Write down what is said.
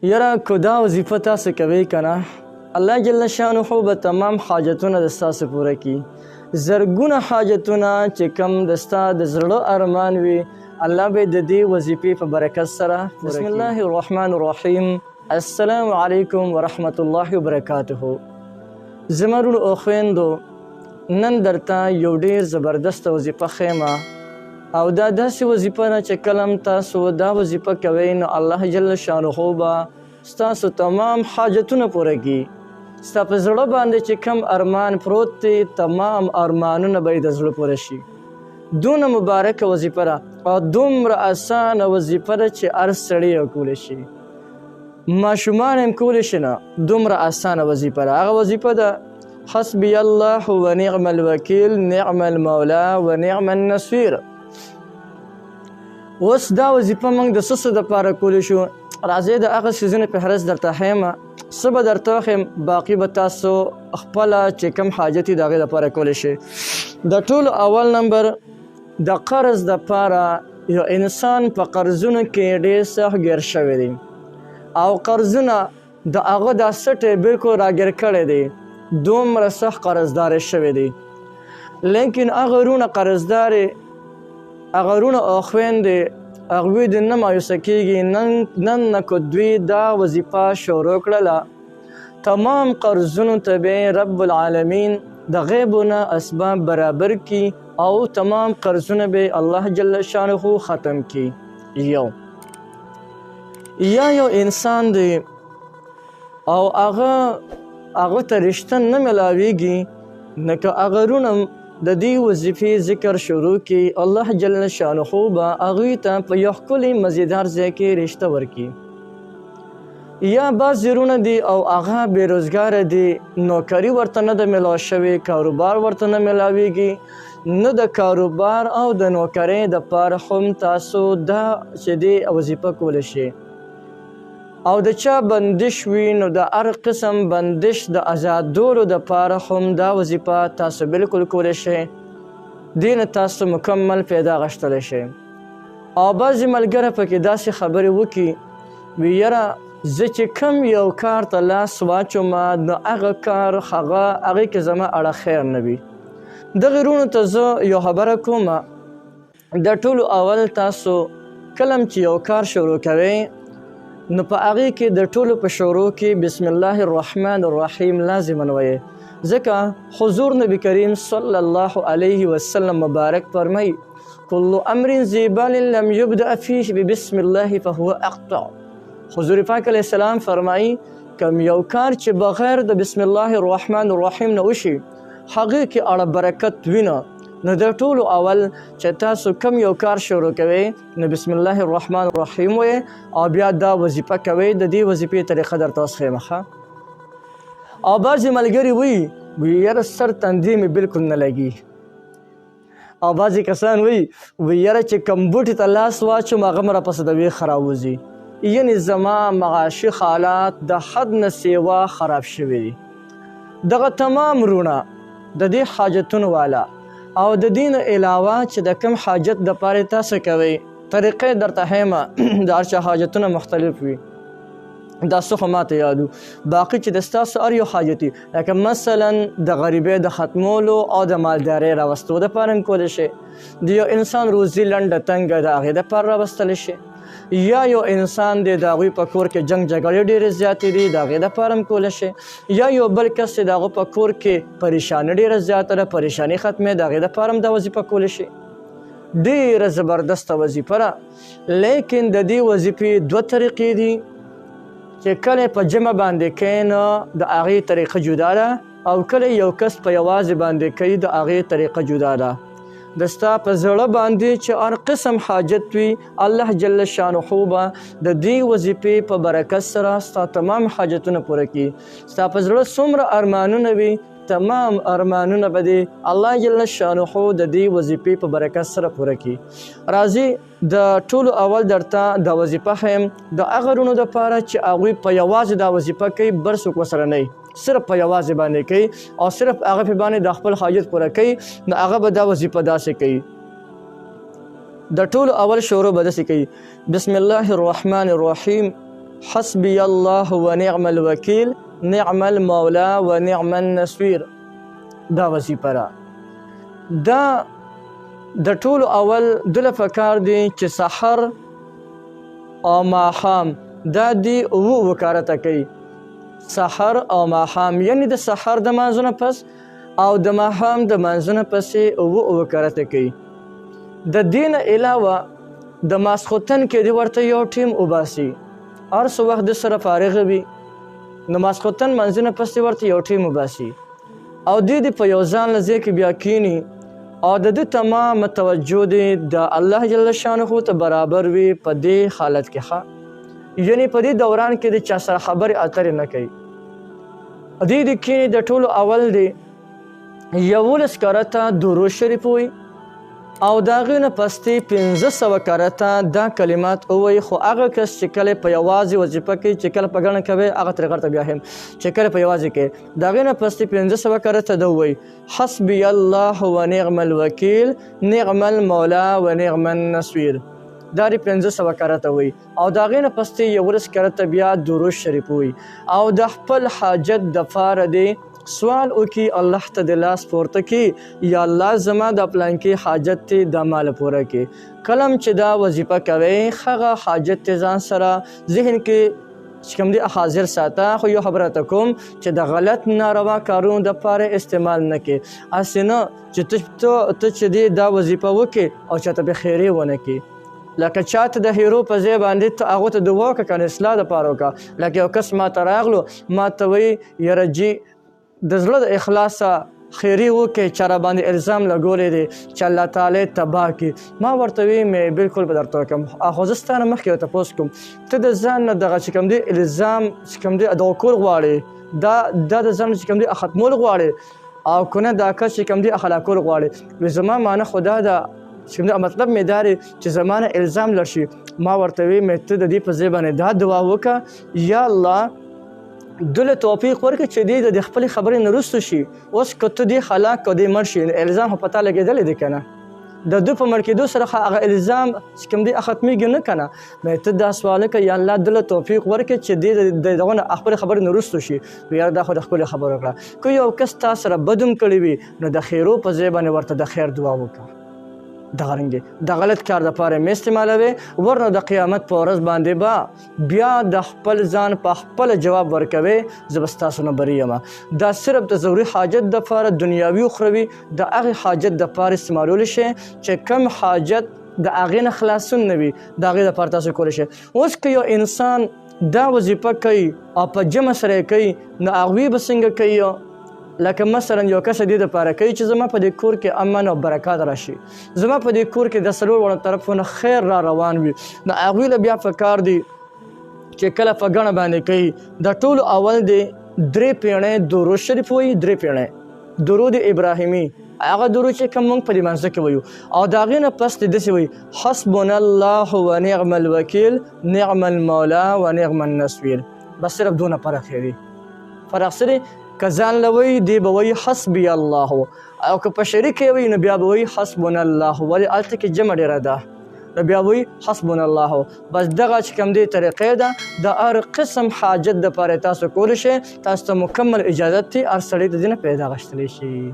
یاره که دا وظیفه تاسو کوئ که نه، الله جل شانه به تمام حاجتونه د ستاسو پوره کړي. زرګونه حاجتونه چې کوم د ستا د زړه ارمان وي، الله به د دې وظیفې په برکت سره پوره کړي. بسم الله الرحمن الرحیم. السلام علیکم ورحمت الله وبرکاته. زما وروڼو او خویندو، نن درته یو ډېر زبردست وظیفه ښیم، او دا داسې وظیفه نه چې کله هم تاسو دا وظیفه کوئ نو الله جل شانه به ستاسو تمام حاجتونه پوره کړي. ستا په زړه باندې چې کم ارمان پروت دی، تمام ارمانونه به یې د زړه پوره شي. دونه مبارکه وظیفه ده او دومره اسانه وظیفه ده چې هر سړی یې کولی شي، ماشومان هم کولی شي. نه دومره اسانه وظیفه ده. هغه وظیفه ده حسبی الله و نعم الوکیل نعم المولا و نعم النصير. اوس دا وظیفه موږ د څه دپاره کولی شو؟ راځئ د هغه څیزونه فهرست درته ښیم، څه به درته وښیم، باقي به تاسو خپله چې کوم حاجت یې د هغې دپاره کولی شئ. د ټولو اول نمبر د قرض دپاره یو انسان په قرضونو کې ډېر سخت ګیر شوی دی، او قرضونه د هغه دا سټ یې بلکل راګیر کړی دی، دومره سخت قرضدار شوی دی. لیکن هغه وروڼه قرضدار هغه وروڼه او خویندې هغوی د نه مایوسه کېږي. نن نه که دوی دا وظیفه شروع کړله، تمام قرضونو ته به رب العالمین د غیبو نه اسباب برابر کړي او تمام قرضونه به الله جل شانه ختم کړي. یو انسان دی او هغه ته رشته نه میلاویږي، نه که هغه وروڼه د دې وظیفې ذکر شروع کړي، الله جل شانه به هغوی ته په یو ښکلي مزیدار ځای کې رشته ورکړي. یا بعضې وروڼه دي او هغه بېروزګاره دي، نوکري ورته نه ده میلاو شوې، کاروبار ورته نه میلاویږي. نو د کاروبار او د نوکرۍ دپاره هم تاسو دا چې دی وظیفه کولی شئ. او د چا بندش وي نو د هر قسم بندش د آزادولو دپاره هم دا وظیفه تاسو بلکل کولی شئ. دې نه تاسو مکمل پیدا غشتلی شئ. او بعضې ملګری پکې داسې خبرې وکړي، وي یاره زه چې کم یو کار ته لاس واچومه نو هغه کار هغې کې زما اړه خیر نه وي. دغې وروڼو ته زه یو خبره کومه، د ټولو اول تاسو کله هم چې یو کار شروع کوئ نو په هغې کې د ټولو په شروع کې بسم الله الرحمن الرحیم لازما وایئ، ځکه حضور نبی کریم صلی الله علیه وسلم مبارک فرمایي کل امر ذی بال لم یبدأ فیه ببسم الله فهو اقطع. حضور پاک علیه السلام فرمایي کم یو کار چې بغیر د بسم الله الرحمن الرحیم نه وشي، هغې کې اړه برکت وینه. نو د ټولو اول چې تاسو کم یو کار شروع کوئ نو بسم الله الرحمن الرحیم وایئ او بیا دا وظیفه کوئ. د دې وظیفې طریقه درته اوس ښیم ښه. او بعضې ملګري وایي یاره سر تندی مې بلکل نه لګي، او بعضې کسان وایي یاره چې کم بوټي ته لاس واچوم هغه مې راپسې د ویښ راوځي. یعنې زما معاشي حالات د حد نه سیوا خراب شوي دي. دغه تمام وروڼه د دې حاجتونو والا او د دې نه علاوه چې د کوم حاجت دپاره تاسو کوئ، طریقې درته ښیم. د هر چا حاجتونه مختلف وي، دا څه خو ماته یاد وو. باقي چې د ستاسو هر یو حاجت وي، لکه مثلا د غریبۍ د ختمولو او د مالدارۍ راوستو دپاره هم کولی شئ. د یو انسان روزي لنډه تنګه د هغې دپاره راوستلی شئ. یا یو انسان دی د هغوی په کور کې جنګ جګړې ډېرې زیاتې دي، د هغې دپاره هم کولی شئ. یا یو بل کس دی د هغه په کور کې پریشاني ډېره زیاته ده، پریشاني ختمې، د هغې دپاره هم دا وظیفه کولی شئ. ډېره زبردسته وظیفه ده. لیکن د دې وظیفې دوه طریقې دي چې کله په جمع باندې کوې نو د هغې طریقه جدا ده، او کله یو کس په یوازې باندې کوي د هغې طریقه جدا ده. د ستا په زړه باندې چې هر قسم حاجت وي، الله جل شانه به د دې وظیفې په برکت سره ستا تمام حاجتونه پوره کړي. ستا په زړه څومره ارمانونه وي، تمام ارمانونه به دې الله جل شانه د دې وظیفې په برکت سره پوره کړي. راځي د ټولو اول درته دا وظیفه ښیم د هغه وروڼو دپاره چې هغوی په یوازې دا وظیفه کوي، بل څوک ورسره نه وي، صرف په یوازې باندې کوي او صرف هغه پې باندې د خپل حاجت پوره کوي، نو هغه به دا وظیفه داسې کوي. د ټولو اول شروع به داسې کوي بسم الله الرحمن الرحیم حسبي الله ونعم الوکیل نعم المولا ونعم النصير دا وظیفه را. دا د ټولو اول دله پکار دی چې سحر او ماښام دا دی اوه کارته کوي. سحر او ماښام یعنی د سحر د مانځه نه پس او د ماښام د مانځه نه پسې اوه کارته کوي. د دې نه علاوه د ماسخوتن کې د ورته یو ټیم وباسي، هر څه وخت د سره فارغ وي نو ماسخوتن مانځه نه پسې ورته یو ټیم وباسي او دې په یو ځان له ځای کې بیا کیني او د ده تمام توجه دی د الله جل شانه ته برابر وي په دې حالت کې ښه، یعنی په دې دوران کې د چا سره خبرې اترې نه کوي. دې کیني د ټولو اول دی 11 کرته درود شریف وي او د هغې نه پسې 1500 کرته دا کلمات ووایي. خو هغه کس چې کله په یوازې وظیفه کوي، چې کله په ګڼه کوي، هغه ترې غرته بیا هم چې کله په یوازې کوي د هغې نه پسې 1500 کرته ده ووایي حسبي الله ونعم الوکیل نعم المولا ونعم النصير. دا د 1500 کرته وایي او د هغې نه پسې 11 کرته بیا درود شریف وایي او د خپل حاجت دپاره دی سوال وکړي الله ته د لاس پورته کړي، یا الله زما د پلانکي حاجت دی دا مال پوره کړي. کله چې دا وظیفه کوئ هغه حاجت ته ځان سره ذهن کې چې کوم دی حاضر ساته. خو یو خبره ته کوم چې د غلط ناروا کارونو دپاره استعمال نه کړي، هسې نه چې ته چې دی دا وظیفه وکړې او چاته به خیرې ونه کړي. لکه چاته د هیرو په ځای باندې ته هغو ته دعا وکړه کنه اصلاح دپاره وکړه. لکه یو کس ما ته راغلو ما ته وایي یاره جي د زړه د اخلاصه خیري وکړئ چې را باندې الزام لګولی دی چې الله تعالی تباه کړي. ما ورته وی مې بلکل به درته وکړم، خو زه ستا نه مخکې یو تپوس کوم ته د ځان نه دغه چې کوم دی الزام چې کوم دی دغه کول غواړې، دا د ځان چې کوم دی ختمول غواړې او که نه دا کس چې کوم دی اخلاقول غواړې. وی زما معنی خو دا ده چې کوم دی مطلب مې دا دی چې زما نه الزام لړ شي. ما ورته وی مې ته د دې په ځای باندې دا دعا وکړه یا الله دله توفیق ورکړي چې دی د خپلې خبرې نه وروسته شي. اوس که ته دې هلاک که دې مړ شي الزام خو په تا لګېدلی دی که نه، د دوی په مړ کېدو سره هغه الزام چې کوم دی ختمېږي نه که نه. نو ته دا سوال وکړه یا الله دله توفیق ورکړي چې دی د دغه نه خپلې خبرې نه وروسته شي. یاره دا خو د خپلې خبرې وکړه. که یو کس تا سره بد هم کړی وي نو د خیرو په ځای باندې ورته د خیر دعا وکړه. دغه رنګې د غلط کار دپاره مې استعمالوي، ورنه د قیامت په ورځ باندې به بیا د خپل ځان په خپله جواب ورکوي زه به ستاسو نه بری یم. دا صرف د ضروري حاجت دپاره دنیاوي اخروي د هغې حاجت دپاره استعمالولی شي چې کم حاجت د هغې نه خلاصون نه وي د هغې دپاره تاسو کولی شئ. اوس که یو انسان دا وظیفه کوي او په جمع سره یې کوي نو هغوی به څنګه کوي؟ لکه مثلا یو کس دې دپاره کوي چې زما په دې کور کې امن او برکات راشي، زما په دې کور کې د څلور واړو طرفونو خیر را روان وي. نو هغوی له بیا پکار دی چې کله په ګڼه باندې کوي د ټولو اول دی 3 پیړۍ درود شریف وایي، 3 پیړۍ درود ابراهیمي هغه درود چې کوم موږ په دې مانځه کې وایو او د هغې نه پس دې داسې وایي حسبنا الله ونعم الوکیل نعم المولا ونعم النصير. بس صرف دونه فرق دی. فرق څه دی؟ که ځان له وایي دی به وایي حسبي الله او که په شریک یې وایي نو بیا به وایي حسبنا الله، ولې هلته کې جمع ډېره ده نو بیا وایي حسبنا الله. بس دغه چې کوم دی طریقې ده د هر قسم حاجت دپاره تاسو کولی شئ. تاسو ته مکمل اجازت دی، هر سړی د دې نه پیدا اخیستلی شي.